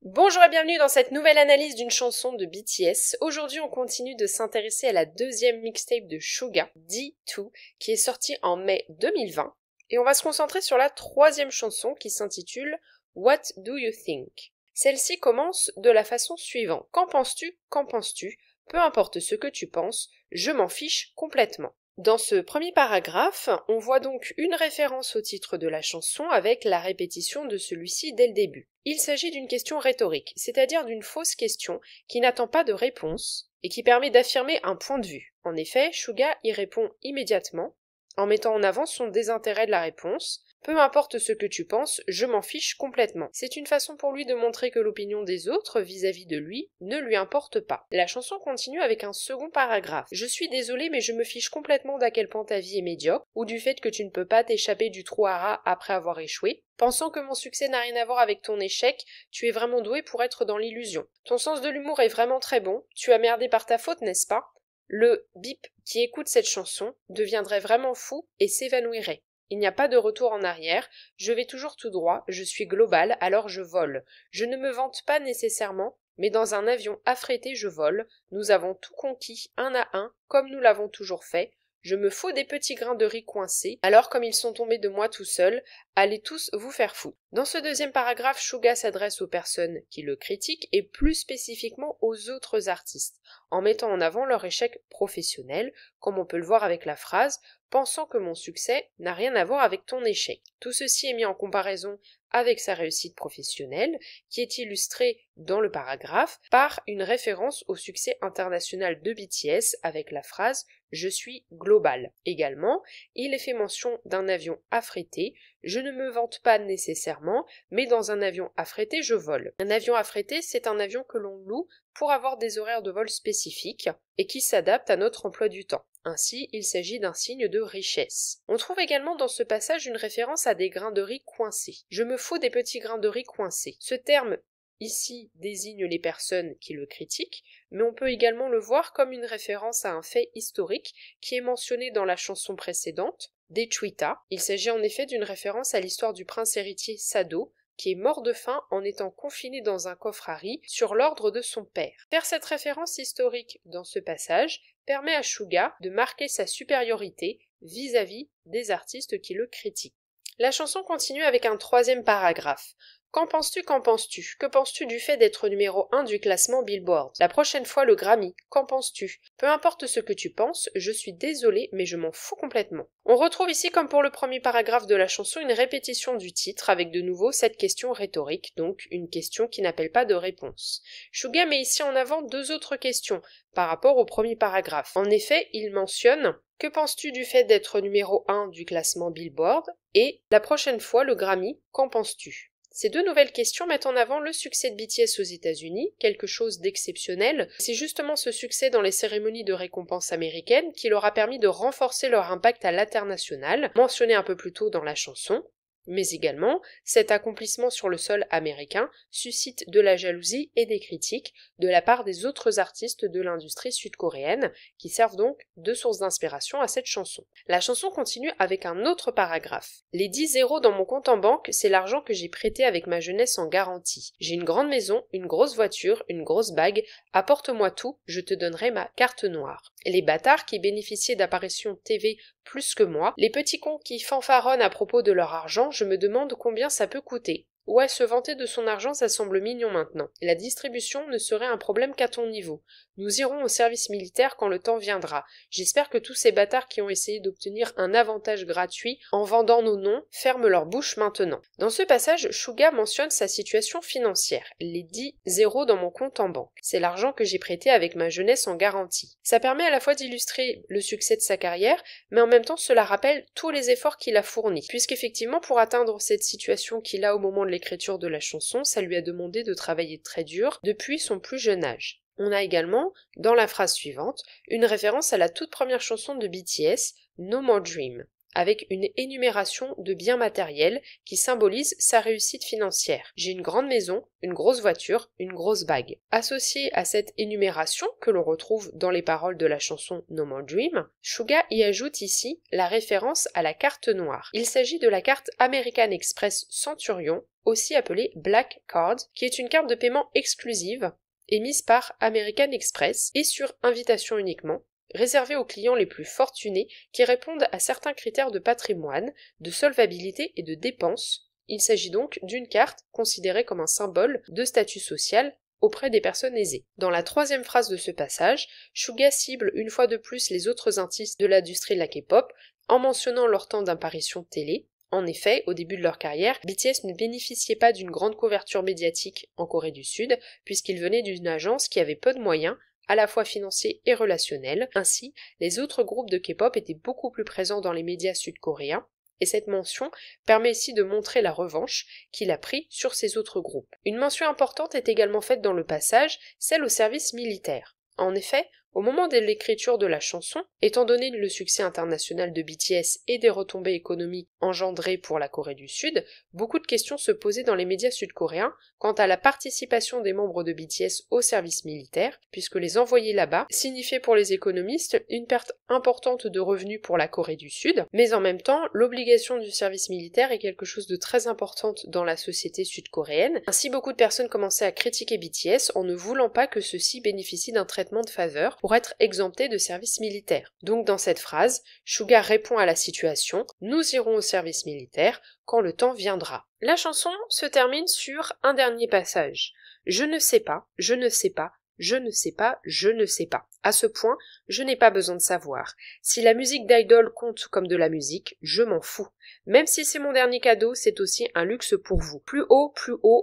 Bonjour et bienvenue dans cette nouvelle analyse d'une chanson de BTS. Aujourd'hui, on continue de s'intéresser à la deuxième mixtape de Suga, D2, qui est sortie en mai 2020. Et on va se concentrer sur la troisième chanson qui s'intitule What Do You Think? Celle-ci commence de la façon suivante. Qu'en penses-tu? Qu'en penses-tu? Peu importe ce que tu penses, je m'en fiche complètement. Dans ce premier paragraphe, on voit donc une référence au titre de la chanson avec la répétition de celui-ci dès le début. Il s'agit d'une question rhétorique, c'est-à-dire d'une fausse question qui n'attend pas de réponse et qui permet d'affirmer un point de vue. En effet, Suga y répond immédiatement, en mettant en avant son désintérêt de la réponse. Peu importe ce que tu penses, je m'en fiche complètement. C'est une façon pour lui de montrer que l'opinion des autres vis-à-vis de lui ne lui importe pas. La chanson continue avec un second paragraphe. Je suis désolée mais je me fiche complètement d'à quel point ta vie est médiocre, ou du fait que tu ne peux pas t'échapper du trou à rats après avoir échoué. Pensant que mon succès n'a rien à voir avec ton échec, tu es vraiment doué pour être dans l'illusion. Ton sens de l'humour est vraiment très bon, tu as merdé par ta faute, n'est-ce pas? Le bip qui écoute cette chanson deviendrait vraiment fou et s'évanouirait. Il n'y a pas de retour en arrière, je vais toujours tout droit, je suis global, alors je vole. Je ne me vante pas nécessairement, mais dans un avion affrété je vole, nous avons tout conquis un à un, comme nous l'avons toujours fait. Je me fous des petits grains de riz coincés, alors comme ils sont tombés de moi tout seul, allez tous vous faire foutre. Dans ce deuxième paragraphe, Suga s'adresse aux personnes qui le critiquent et plus spécifiquement aux autres artistes, en mettant en avant leur échec professionnel, comme on peut le voir avec la phrase « pensant que mon succès n'a rien à voir avec ton échec ». Tout ceci est mis en comparaison avec sa réussite professionnelle, qui est illustrée dans le paragraphe par une référence au succès international de BTS avec la phrase « je suis global ». Également, il est fait mention d'un avion affrété. Je ne me vante pas nécessairement, mais dans un avion affrété, je vole. Un avion affrété, c'est un avion que l'on loue pour avoir des horaires de vol spécifiques et qui s'adaptent à notre emploi du temps. Ainsi, il s'agit d'un signe de richesse. On trouve également dans ce passage une référence à des grains de riz coincés. Je me fous des petits grains de riz coincés. Ce terme ici désigne les personnes qui le critiquent, mais on peut également le voir comme une référence à un fait historique qui est mentionné dans la chanson précédente, des Chuita. Il s'agit en effet d'une référence à l'histoire du prince héritier Sado, qui est mort de faim en étant confiné dans un coffre à riz sur l'ordre de son père. Faire cette référence historique dans ce passage permet à Suga de marquer sa supériorité vis-à-vis des artistes qui le critiquent. La chanson continue avec un troisième paragraphe. Qu'en penses-tu, qu'en penses-tu? Que penses-tu du fait d'être numéro 1 du classement Billboard? La prochaine fois le Grammy, qu'en penses-tu? Peu importe ce que tu penses, je suis désolée mais je m'en fous complètement. On retrouve ici comme pour le premier paragraphe de la chanson une répétition du titre avec de nouveau cette question rhétorique, donc une question qui n'appelle pas de réponse. Suga met ici en avant deux autres questions par rapport au premier paragraphe. En effet, il mentionne « Que penses-tu du fait d'être numéro 1 du classement Billboard ?» et « La prochaine fois le Grammy, qu'en penses-tu ?» Ces deux nouvelles questions mettent en avant le succès de BTS aux États-Unis, quelque chose d'exceptionnel. C'est justement ce succès dans les cérémonies de récompense américaines qui leur a permis de renforcer leur impact à l'international, mentionné un peu plus tôt dans la chanson. Mais également, cet accomplissement sur le sol américain suscite de la jalousie et des critiques de la part des autres artistes de l'industrie sud-coréenne, qui servent donc de source d'inspiration à cette chanson. La chanson continue avec un autre paragraphe. Les 10 zéros dans mon compte en banque, c'est l'argent que j'ai prêté avec ma jeunesse en garantie. J'ai une grande maison, une grosse voiture, une grosse bague, apporte-moi tout, je te donnerai ma carte noire. Les bâtards qui bénéficiaient d'apparitions TV plus que moi, les petits cons qui fanfaronnent à propos de leur argent, je me demande combien ça peut coûter. Ouais, se vanter de son argent, ça semble mignon maintenant. La distribution ne serait un problème qu'à ton niveau. Nous irons au service militaire quand le temps viendra. J'espère que tous ces bâtards qui ont essayé d'obtenir un avantage gratuit en vendant nos noms ferment leur bouche maintenant. Dans ce passage, Suga mentionne sa situation financière. Les 10 zéros dans mon compte en banque. C'est l'argent que j'ai prêté avec ma jeunesse en garantie. Ça permet à la fois d'illustrer le succès de sa carrière, mais en même temps cela rappelle tous les efforts qu'il a fournis. Puisqu'effectivement, pour atteindre cette situation qu'il a au moment de l'écriture de la chanson, ça lui a demandé de travailler très dur depuis son plus jeune âge. On a également, dans la phrase suivante, une référence à la toute première chanson de BTS, No More Dream. avec une énumération de biens matériels qui symbolise sa réussite financière. J'ai une grande maison, une grosse voiture, une grosse bague. Associée à cette énumération que l'on retrouve dans les paroles de la chanson No More Dream, Suga y ajoute ici la référence à la carte noire. Il s'agit de la carte American Express Centurion, aussi appelée Black Card, qui est une carte de paiement exclusive émise par American Express et sur invitation uniquement, réservée aux clients les plus fortunés qui répondent à certains critères de patrimoine, de solvabilité et de dépenses. Il s'agit donc d'une carte considérée comme un symbole de statut social auprès des personnes aisées. Dans la troisième phrase de ce passage, Suga cible une fois de plus les autres artistes de l'industrie de la K-pop en mentionnant leur temps d'apparition télé. En effet, au début de leur carrière, BTS ne bénéficiait pas d'une grande couverture médiatique en Corée du Sud, puisqu'ils venaient d'une agence qui avait peu de moyens, à la fois financiers et relationnels. Ainsi, les autres groupes de K-pop étaient beaucoup plus présents dans les médias sud-coréens, et cette mention permet ici de montrer la revanche qu'il a pris sur ces autres groupes. Une mention importante est également faite dans le passage, celle au service militaire. En effet, au moment de l'écriture de la chanson, étant donné le succès international de BTS et des retombées économiques engendrées pour la Corée du Sud, beaucoup de questions se posaient dans les médias sud-coréens quant à la participation des membres de BTS au service militaire, puisque les envoyer là-bas signifiait pour les économistes une perte importante de revenus pour la Corée du Sud, mais en même temps, l'obligation du service militaire est quelque chose de très important dans la société sud-coréenne. Ainsi, beaucoup de personnes commençaient à critiquer BTS en ne voulant pas que ceux-ci bénéficient d'un traitement de faveur pour être exemptés de service militaire. Donc dans cette phrase, Suga répond à la situation « Nous irons au service militaire quand le temps viendra ». La chanson se termine sur un dernier passage. Je ne sais pas, je ne sais pas, je ne sais pas, je ne sais pas. À ce point, je n'ai pas besoin de savoir. Si la musique d'idol compte comme de la musique, je m'en fous. Même si c'est mon dernier cadeau, c'est aussi un luxe pour vous. Plus haut,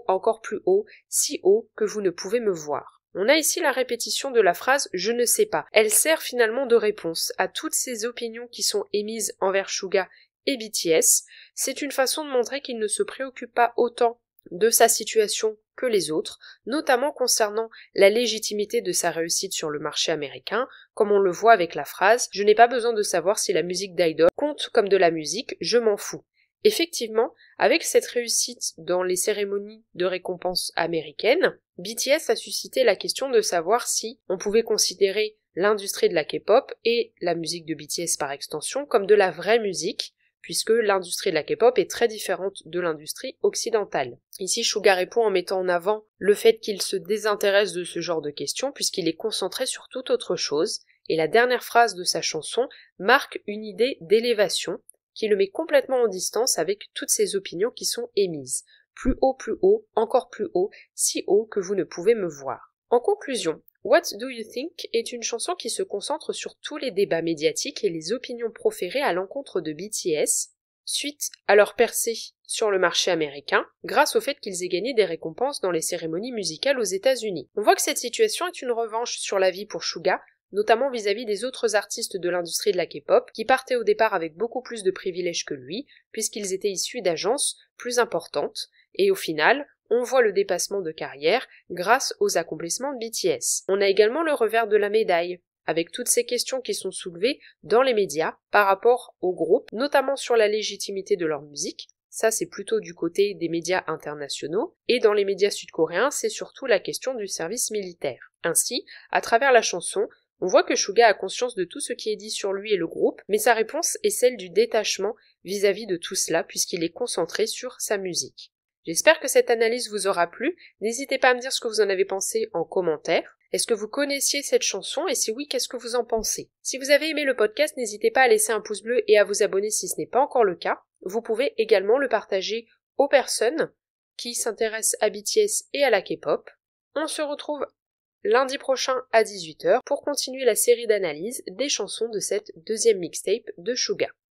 encore plus haut, si haut que vous ne pouvez me voir. On a ici la répétition de la phrase « je ne sais pas ». Elle sert finalement de réponse à toutes ces opinions qui sont émises envers Suga et BTS. C'est une façon de montrer qu'il ne se préoccupe pas autant de sa situation que les autres, notamment concernant la légitimité de sa réussite sur le marché américain, comme on le voit avec la phrase « je n'ai pas besoin de savoir si la musique d'idol compte comme de la musique, je m'en fous ». Effectivement, avec cette réussite dans les cérémonies de récompense américaines, BTS a suscité la question de savoir si on pouvait considérer l'industrie de la K-pop et la musique de BTS par extension comme de la vraie musique, puisque l'industrie de la K-pop est très différente de l'industrie occidentale. Ici, Suga répond en mettant en avant le fait qu'il se désintéresse de ce genre de questions puisqu'il est concentré sur toute autre chose, et la dernière phrase de sa chanson marque une idée d'élévation qui le met complètement en distance avec toutes ces opinions qui sont émises. Plus haut, encore plus haut, si haut que vous ne pouvez me voir. En conclusion, What Do You Think est une chanson qui se concentre sur tous les débats médiatiques et les opinions proférées à l'encontre de BTS, suite à leur percée sur le marché américain, grâce au fait qu'ils aient gagné des récompenses dans les cérémonies musicales aux États-Unis. On voit que cette situation est une revanche sur la vie pour Suga, notamment vis-à-vis des autres artistes de l'industrie de la K-pop, qui partaient au départ avec beaucoup plus de privilèges que lui, puisqu'ils étaient issus d'agences plus importantes, et au final, on voit le dépassement de carrière grâce aux accomplissements de BTS. On a également le revers de la médaille, avec toutes ces questions qui sont soulevées dans les médias par rapport au groupe, notamment sur la légitimité de leur musique. Ça, c'est plutôt du côté des médias internationaux, et dans les médias sud-coréens, c'est surtout la question du service militaire. Ainsi, à travers la chanson, on voit que Suga a conscience de tout ce qui est dit sur lui et le groupe, mais sa réponse est celle du détachement vis-à-vis de tout cela, puisqu'il est concentré sur sa musique. J'espère que cette analyse vous aura plu. N'hésitez pas à me dire ce que vous en avez pensé en commentaire. Est-ce que vous connaissiez cette chanson et si oui, qu'est-ce que vous en pensez? Si vous avez aimé le podcast, n'hésitez pas à laisser un pouce bleu et à vous abonner si ce n'est pas encore le cas. Vous pouvez également le partager aux personnes qui s'intéressent à BTS et à la K-pop. On se retrouve lundi prochain à 18h pour continuer la série d'analyses des chansons de cette deuxième mixtape de Suga.